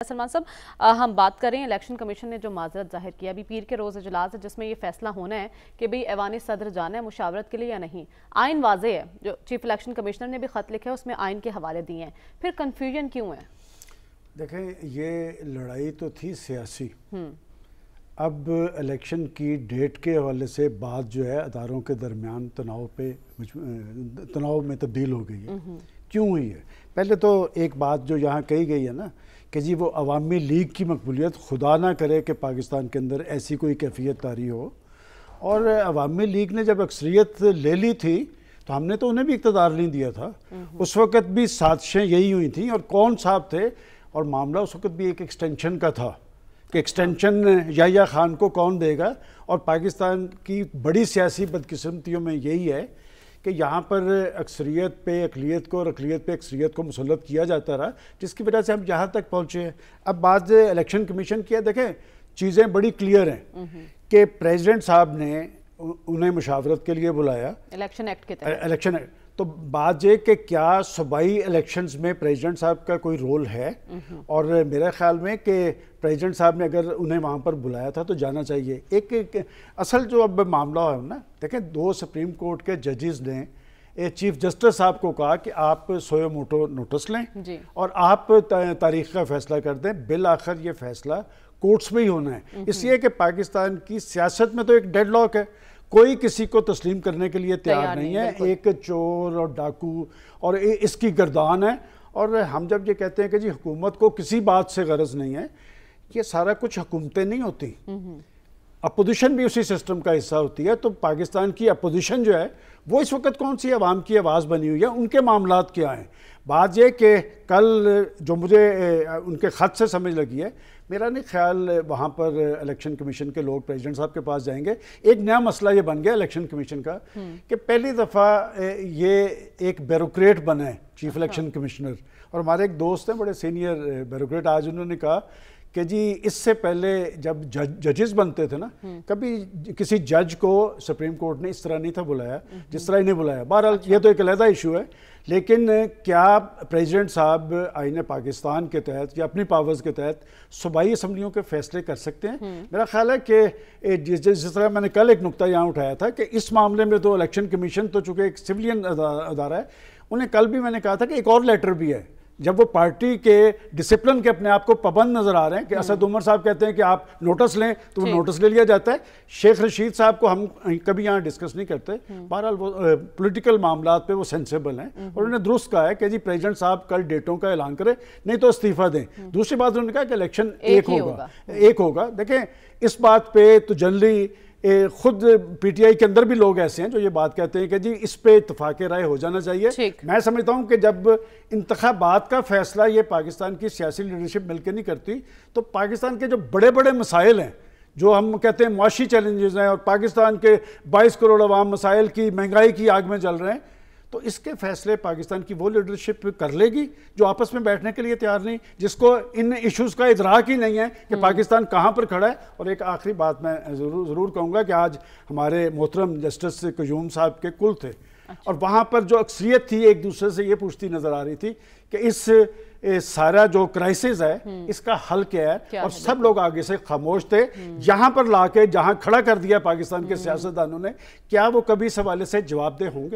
سلمان صاحب ہم بات کریں الیکشن کمیشن نے جو معذرت ظاہر کیا ابھی پیر کے روز اجلاس ہے جس میں یہ فیصلہ ہونا ہے کہ بھئی ایوان صدر جانا ہے مشاورت کے لیے یا نہیں. آئین واضح ہے, جو چیف الیکشن کمیشنر نے بھی خط لکھا ہے اس میں آئین کے حوالے دیے ہیں, پھر کنفیوژن کیوں ہے؟ دیکھیں یہ لڑائی تو تھی سیاسی. اب الیکشن کی ڈیٹ کے حوالے سے بات جو ہے اداروں کے درمیان تناؤ میں تبدیل ہو گئی ہے. کیوں ہوئی ہے؟ پہلے تو ایک بات جو یہاں کہی گئی ہے نا کہ جی وہ عوامی لیگ کی مقبولیت خدا نہ کرے کہ پاکستان کے اندر ایسی کوئی کیفیت طاری ہو, اور عوامی لیگ نے جب اکثریت لے لی تھی تو ہم نے تو انہیں بھی اقتدار نہیں دیا تھا. اس وقت بھی سازشیں یہی ہوئی تھیں, اور کون صاحب تھے, اور معاملہ اس وقت بھی ایک ایکسٹینشن کا تھا کہ ایکسٹینشن یحییٰ خان کو کون دے گا. اور پاکستان کی بڑی سیاسی بدقسمتیوں میں یہی ہے کہ یہاں پر اکثریت پہ اقلیت کو اور اقلیت پہ اکثریت کو مسلط کیا جاتا رہا, جس کی وجہ سے ہم یہاں تک پہنچے ہیں. اب بات الیکشن کمیشن کی ہے, دیکھیں چیزیں بڑی کلیئر ہیں کہ پریزیڈنٹ صاحب نے انہیں مشاورت کے لیے بلایا الیکشن ایکٹ کے تحت. تو بات یہ کہ کیا صوبائی الیکشنز میں پریزیڈنٹ صاحب کا کوئی رول ہے, اور میرے خیال میں کہ پریزیڈنٹ صاحب نے اگر انہیں وہاں پر بلایا تھا تو جانا چاہیے. ایک اصل جو ب معاملہ ہے نا, دیکھیں 2 سپریم کورٹ کے ججز نے چیف جسٹس صاحب کو کہا کہ آپ سوئے موٹو نوٹس لیں اور آپ تاریخ کا فیصلہ کر دیں. بالآخر یہ فیصلہ کورٹس میں ہی ہونا ہے, اس لیے کہ پاکستان کی سیاست میں تو ایک ڈیڈ لاک ہے, کوئی کسی کو تسلیم کرنے کے لیے تیار نہیں ہے. ایک چور اور ڈاکو اور اس کی گردان ہے. اور ہم جب یہ کہتے ہیں کہ جی حکومت کو کسی بات سے غرض نہیں ہے, یہ سارا کچھ حکومتیں نہیں ہوتی, اپوزیشن بھی اسی سسٹم کا حصہ ہوتی ہے. تو پاکستان کی اپوزیشن جو ہے وہ اس وقت کون سی عوام کی آواز بنی ہوئی ہے, ان کے معاملات کیا ہیں. بات یہ کہ کل جو مجھے ان کے خط سے سمجھ لگی ہے, میرا نہیں خیال وہاں پر الیکشن کمیشن کے لوگ پریزیڈنٹ صاحب کے پاس جائیں گے. ایک نیا مسئلہ یہ بن گیا الیکشن کمیشن کا کہ پہلی دفعہ یہ ایک بیوروکریٹ بنا ہے چیف الیکشن کمشنر. اور ہمارے ایک دوست ہیں بڑے سینئر بیوروکریٹ, آج انہوں نے کہا کہ جی اس سے پہلے جب ججز بنتے تھے نا, کبھی کسی جج کو سپریم کورٹ نے اس طرح نہیں تھا بلایا جس طرح انہیں بلایا. بہرحال یہ تو ایک علیحدہ ایشو ہے, لیکن کیا پریزیڈنٹ صاحب آئین پاکستان کے تحت یا اپنی پاورز کے تحت صوبائی اسمبلیوں کے فیصلے کر سکتے ہیں؟ میرا خیال ہے کہ جس طرح میں نے کل ایک نقطہ یہاں اٹھایا تھا کہ اس معاملے میں تو الیکشن کمیشن تو چونکہ ایک سویلین ادارہ ہے, انہیں کل بھی میں نے کہا تھا کہ ایک اور لیٹر بھی ہے. جب وہ پارٹی کے ڈسپلن کے اپنے آپ کو پابند نظر آ رہے ہیں کہ اسد عمر صاحب کہتے ہیں کہ آپ نوٹس لیں تو وہ نوٹس لے لیا جاتا ہے. شیخ رشید صاحب کو ہم کبھی یہاں ڈسکس نہیں کرتے, بہرحال وہ پولیٹیکل معاملات پہ وہ سینسیبل ہیں, اور انہوں نے درست کہا ہے کہ جی پریزیڈنٹ صاحب کل ڈیٹوں کا اعلان کرے نہیں تو استعفیٰ دیں. دوسری بات انہوں نے کہا کہ الیکشن ایک ہوگا. دیکھیں اس بات پہ تو جنرلی خود پی ٹی آئی کے اندر بھی لوگ ایسے ہیں جو یہ بات کہتے ہیں کہ جی اس پہ اتفاق رائے ہو جانا چاہیے. میں سمجھتا ہوں کہ جب انتخابات کا فیصلہ یہ پاکستان کی سیاسی لیڈرشپ مل کے نہیں کرتی, تو پاکستان کے جو بڑے بڑے مسائل ہیں جو ہم کہتے ہیں معاشی چیلنجز ہیں, اور پاکستان کے 22 کروڑ عوام مسائل کی مہنگائی کی آگ میں جل رہے ہیں, تو اس کے فیصلے پاکستان کی وہ لیڈرشپ کر لے گی جو آپس میں بیٹھنے کے لیے تیار نہیں, جس کو ان ایشوز کا ادراک ہی نہیں ہے کہ پاکستان کہاں پر کھڑا ہے. اور ایک آخری بات میں ضرور کہوں گا کہ آج ہمارے محترم جسٹس قیوم صاحب کے کل تھے, اور وہاں پر جو اکثریت تھی ایک دوسرے سے یہ پوچھتی نظر آ رہی تھی کہ اس سارا جو کرائسس ہے اس کا حل کیا ہے, اور سب لوگ آگے سے خاموش تھے. یہاں پر لا کے جہاں کھڑا کر دیا پاکستان کے سیاستدانوں نے, کیا وہ کبھی اس حوالے سے جواب دہ ہوں گے؟